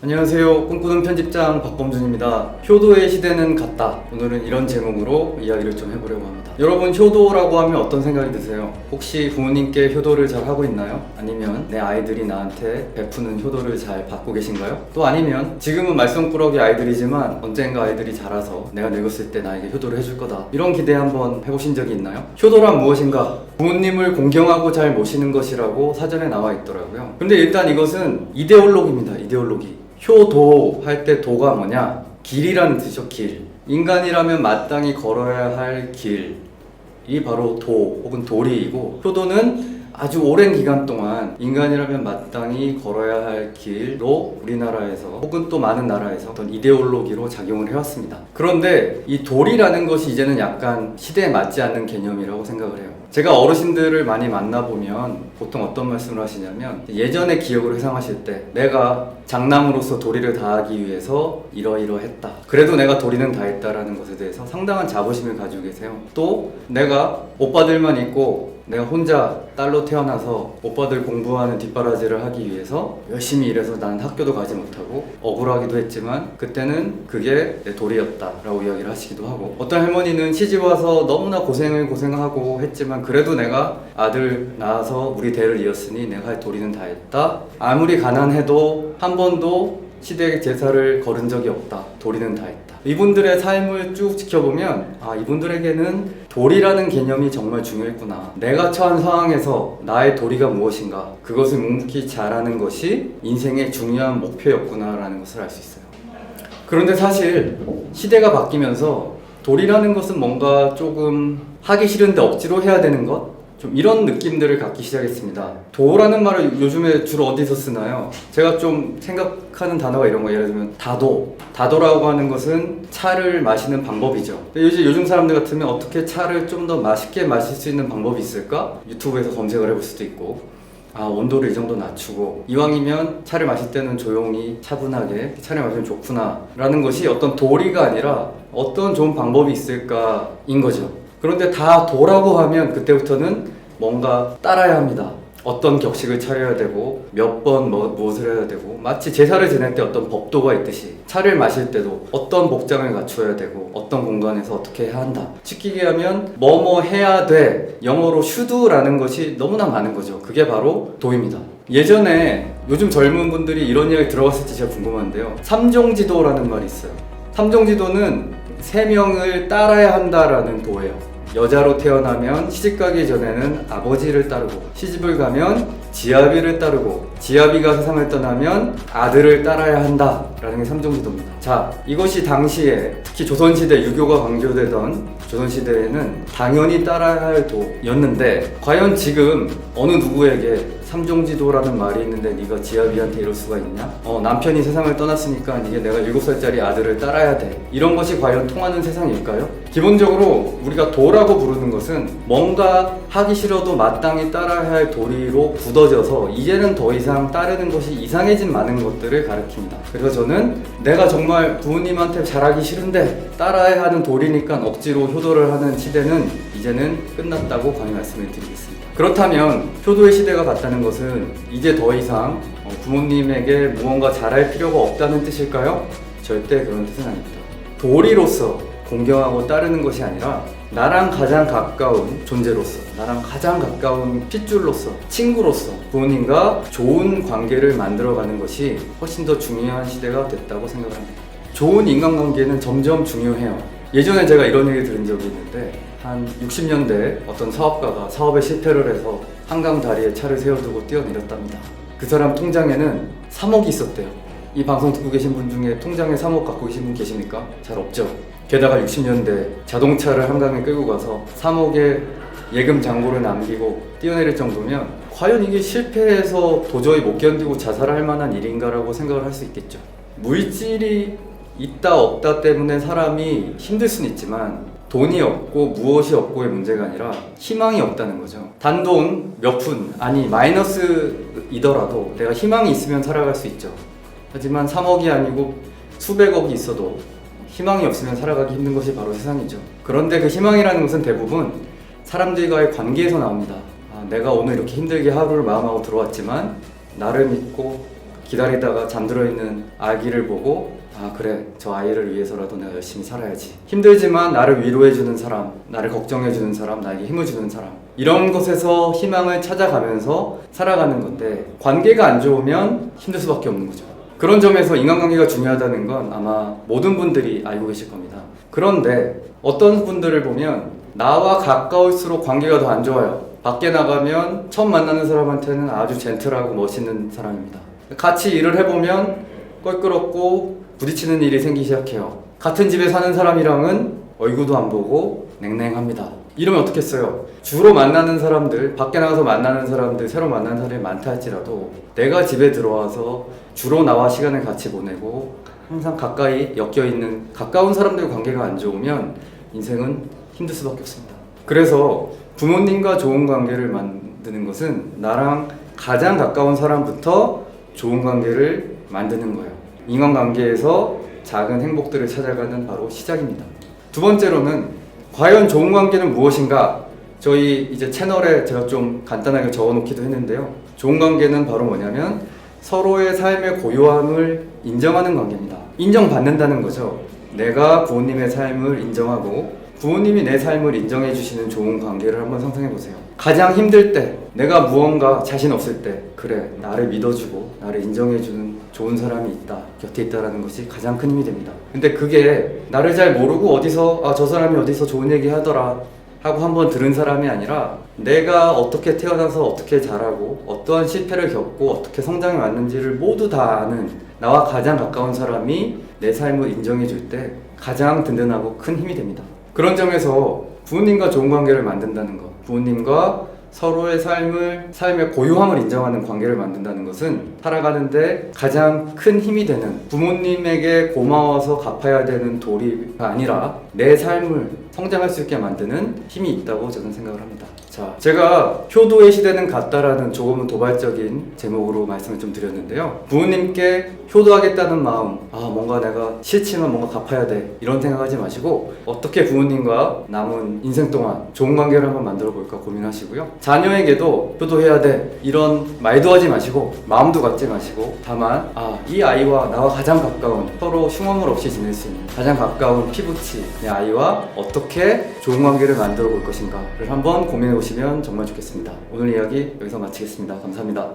안녕하세요. 꿈꾸는 편집장 박범준입니다. 효도의 시대는 갔다. 오늘은 이런 제목으로 이야기를 좀 해보려고 합니다. 여러분, 효도라고 하면 어떤 생각이 드세요? 혹시 부모님께 효도를 잘 하고 있나요? 아니면 내 아이들이 나한테 베푸는 효도를 잘 받고 계신가요? 또 아니면 지금은 말썽꾸러기 아이들이지만 언젠가 아이들이 자라서 내가 늙었을 때 나에게 효도를 해줄 거다, 이런 기대 한번 해보신 적이 있나요? 효도란 무엇인가? 부모님을 공경하고 잘 모시는 것이라고 사전에 나와 있더라고요. 근데 일단 이것은 이데올로기입니다. 이데올로기. 효도 할 때 도가 뭐냐? 길이라는 뜻이죠. 길. 인간이라면 마땅히 걸어야 할 길이 바로 도 혹은 도리이고, 효도는 아주 오랜 기간 동안 인간이라면 마땅히 걸어야 할 길로 우리나라에서 혹은 또 많은 나라에서 어떤 이데올로기로 작용을 해왔습니다. 그런데 이 도리라는 것이 이제는 약간 시대에 맞지 않는 개념이라고 생각을 해요. 제가 어르신들을 많이 만나보면 보통 어떤 말씀을 하시냐면, 예전의 기억을 회상하실 때 내가 장남으로서 도리를 다하기 위해서 이러이러했다, 그래도 내가 도리는 다했다라는 것에 대해서 상당한 자부심을 가지고 계세요. 또 내가 오빠들만 있고 내가 혼자 딸로 태어나서 오빠들 공부하는 뒷바라지를 하기 위해서 열심히 일해서 나는 학교도 가지 못하고 억울하기도 했지만 그때는 그게 내 도리였다 라고 이야기를 하시기도 하고, 어떤 할머니는 시집 와서 너무나 고생하고 했지만 그래도 내가 아들 낳아서 우리 대를 이었으니 내가 할 도리는 다 했다, 아무리 가난해도 한 번도 시댁 제사를 거른 적이 없다, 도리는 다 했다. 이분들의 삶을 쭉 지켜보면 이분들에게는 도리라는 개념이 정말 중요했구나. 내가 처한 상황에서 나의 도리가 무엇인가, 그것을 묵묵히 잘하는 것이 인생의 중요한 목표였구나 라는 것을 알 수 있어요. 그런데 사실 시대가 바뀌면서 도리라는 것은 뭔가 조금 하기 싫은데 억지로 해야 되는 것? 좀 이런 느낌들을 갖기 시작했습니다. 도라는 말을 요즘에 주로 어디서 쓰나요? 제가 좀 생각하는 단어가 이런 거예요. 예를 들면 다도. 다도라고 하는 것은 차를 마시는 방법이죠. 요즘 사람들 같으면 어떻게 차를 좀 더 맛있게 마실 수 있는 방법이 있을까? 유튜브에서 검색을 해볼 수도 있고, 온도를 이 정도 낮추고 이왕이면 차를 마실 때는 조용히 차분하게 차를 마시면 좋구나 라는 것이 어떤 도리가 아니라 어떤 좋은 방법이 있을까인 거죠. 그런데 다 도라고 하면 그때부터는 뭔가 따라야 합니다. 어떤 격식을 차려야 되고 몇 번 무엇을 해야 되고, 마치 제사를 지낼 때 어떤 법도가 있듯이 차를 마실 때도 어떤 복장을 갖춰야 되고 어떤 공간에서 어떻게 해야 한다. 쉽게 얘기하면 뭐뭐 해야 돼, 영어로 should라는 것이 너무나 많은 거죠. 그게 바로 도입니다. 예전에 요즘 젊은 분들이 이런 이야기 들어봤을지 제가 궁금한데요. 삼종지도라는 말이 있어요. 삼종지도는 3명을 따라야 한다라는 도예요. 여자로 태어나면 시집가기 전에는 아버지를 따르고, 시집을 가면 지아비를 따르고, 지아비가 세상을 떠나면 아들을 따라야 한다라는 게 삼종지도입니다. 자, 이것이 당시에 특히 조선시대 유교가 강조되던 조선시대에는 당연히 따라야 할 도였는데, 과연 지금 어느 누구에게 삼종지도라는 말이 있는데 네가 지아비한테 이럴 수가 있냐? 남편이 세상을 떠났으니까 이게 내가 7살짜리 아들을 따라야 돼, 이런 것이 과연 통하는 세상일까요? 기본적으로 우리가 도라고 부르는 것은 뭔가 하기 싫어도 마땅히 따라야 할 도리로 굳어져서 이제는 더 이상 따르는 것이 이상해진 많은 것들을 가리킵니다. 그래서 저는 내가 정말 부모님한테 잘하기 싫은데 따라야 하는 도리니까 억지로 효도를 하는 시대는 이제는 끝났다고 감히 말씀을 드리겠습니다. 그렇다면 효도의 시대가 갔다는 것은 이제 더 이상 부모님에게 무언가 잘할 필요가 없다는 뜻일까요? 절대 그런 뜻은 아닙니다. 도리로서 공경하고 따르는 것이 아니라 나랑 가장 가까운 존재로서, 나랑 가장 가까운 핏줄로서, 친구로서 부모님과 좋은 관계를 만들어가는 것이 훨씬 더 중요한 시대가 됐다고 생각합니다. 좋은 인간관계는 점점 중요해요. 예전에 제가 이런 얘기 들은 적이 있는데, 한 60년대 어떤 사업가가 사업에 실패를 해서 한강 다리에 차를 세워두고 뛰어내렸답니다. 그 사람 통장에는 3억이 있었대요. 이 방송 듣고 계신 분 중에 통장에 3억 갖고 계신 분 계십니까? 잘 없죠. 게다가 60년대 자동차를 한강에 끌고 가서 3억의 예금 잔고를 남기고 뛰어내릴 정도면 과연 이게 실패해서 도저히 못 견디고 자살할 만한 일인가라고 생각을 할 수 있겠죠. 물질이 있다 없다 때문에 사람이 힘들 수는 있지만 돈이 없고 무엇이 없고의 문제가 아니라 희망이 없다는 거죠. 단돈 몇 푼, 아니 마이너스이더라도 내가 희망이 있으면 살아갈 수 있죠. 하지만 3억이 아니고 수백억이 있어도 희망이 없으면 살아가기 힘든 것이 바로 세상이죠. 그런데 그 희망이라는 것은 대부분 사람들과의 관계에서 나옵니다. 내가 오늘 이렇게 힘들게 하루를 마감하고 들어왔지만 나를 믿고 기다리다가 잠들어 있는 아기를 보고 아 그래 저 아이를 위해서라도 내가 열심히 살아야지. 힘들지만 나를 위로해주는 사람, 나를 걱정해주는 사람, 나에게 힘을 주는 사람, 이런 것에서 희망을 찾아가면서 살아가는 건데, 관계가 안 좋으면 힘들 수밖에 없는 거죠. 그런 점에서 인간관계가 중요하다는 건 아마 모든 분들이 알고 계실 겁니다. 그런데 어떤 분들을 보면 나와 가까울수록 관계가 더 안 좋아요. 밖에 나가면 처음 만나는 사람한테는 아주 젠틀하고 멋있는 사람입니다. 같이 일을 해보면 껄끄럽고 부딪히는 일이 생기기 시작해요. 같은 집에 사는 사람이랑은 얼굴도 안 보고 냉랭합니다. 이러면 어떻겠어요? 주로 만나는 사람들, 밖에 나가서 만나는 사람들, 새로 만나는 사람이 많다 할지라도 내가 집에 들어와서 주로 나와 시간을 같이 보내고 항상 가까이 엮여있는 가까운 사람들과 관계가 안 좋으면 인생은 힘들 수밖에 없습니다. 그래서 부모님과 좋은 관계를 만드는 것은 나랑 가장 가까운 사람부터 좋은 관계를 만드는 거예요. 인간관계에서 작은 행복들을 찾아가는 바로 시작입니다. 두 번째로는 과연 좋은 관계는 무엇인가? 저희 이제 채널에 제가 좀 간단하게 적어놓기도 했는데요. 좋은 관계는 바로 뭐냐면 서로의 삶의 고요함을 인정하는 관계입니다. 인정받는다는 거죠. 내가 부모님의 삶을 인정하고 부모님이 내 삶을 인정해 주시는 좋은 관계를 한번 상상해 보세요. 가장 힘들 때, 내가 무언가 자신 없을 때, 그래 나를 믿어주고 나를 인정해 주는 좋은 사람이 있다, 곁에 있다라는 것이 가장 큰 힘이 됩니다. 근데 그게 나를 잘 모르고 어디서 저 사람이 어디서 좋은 얘기 하더라 하고 한번 들은 사람이 아니라 내가 어떻게 태어나서 어떻게 자라고 어떠한 실패를 겪고 어떻게 성장해 왔는지를 모두 다 아는 나와 가장 가까운 사람이 내 삶을 인정해 줄 때 가장 든든하고 큰 힘이 됩니다. 그런 점에서 부모님과 좋은 관계를 만든다는 것, 부모님과 서로의 삶의 고요함을 인정하는 관계를 만든다는 것은 살아가는데 가장 큰 힘이 되는, 부모님에게 고마워서 갚아야 되는 도리가 아니라 내 삶을 성장할 수 있게 만드는 힘이 있다고 저는 생각을 합니다. 자, 제가 효도의 시대는 같다라는 조금은 도발적인 제목으로 말씀을 좀 드렸는데요. 부모님께 효도하겠다는 마음, 뭔가 내가 싫지만 뭔가 갚아야 돼, 이런 생각하지 마시고 어떻게 부모님과 남은 인생 동안 좋은 관계를 한번 만들어 볼까 고민하시고요. 자녀에게도 효도해야 돼, 이런 말도 하지 마시고 마음도 갖지 마시고 다만 이 아이와 나와 가장 가까운, 서로 흉엄물 없이 지낼 수 있는 가장 가까운 피부치 내 아이와 어떻게 좋은 관계를 만들어 볼 것인가를 한번 고민해 보시면 정말 좋겠습니다. 오늘 이야기 여기서 마치겠습니다. 감사합니다.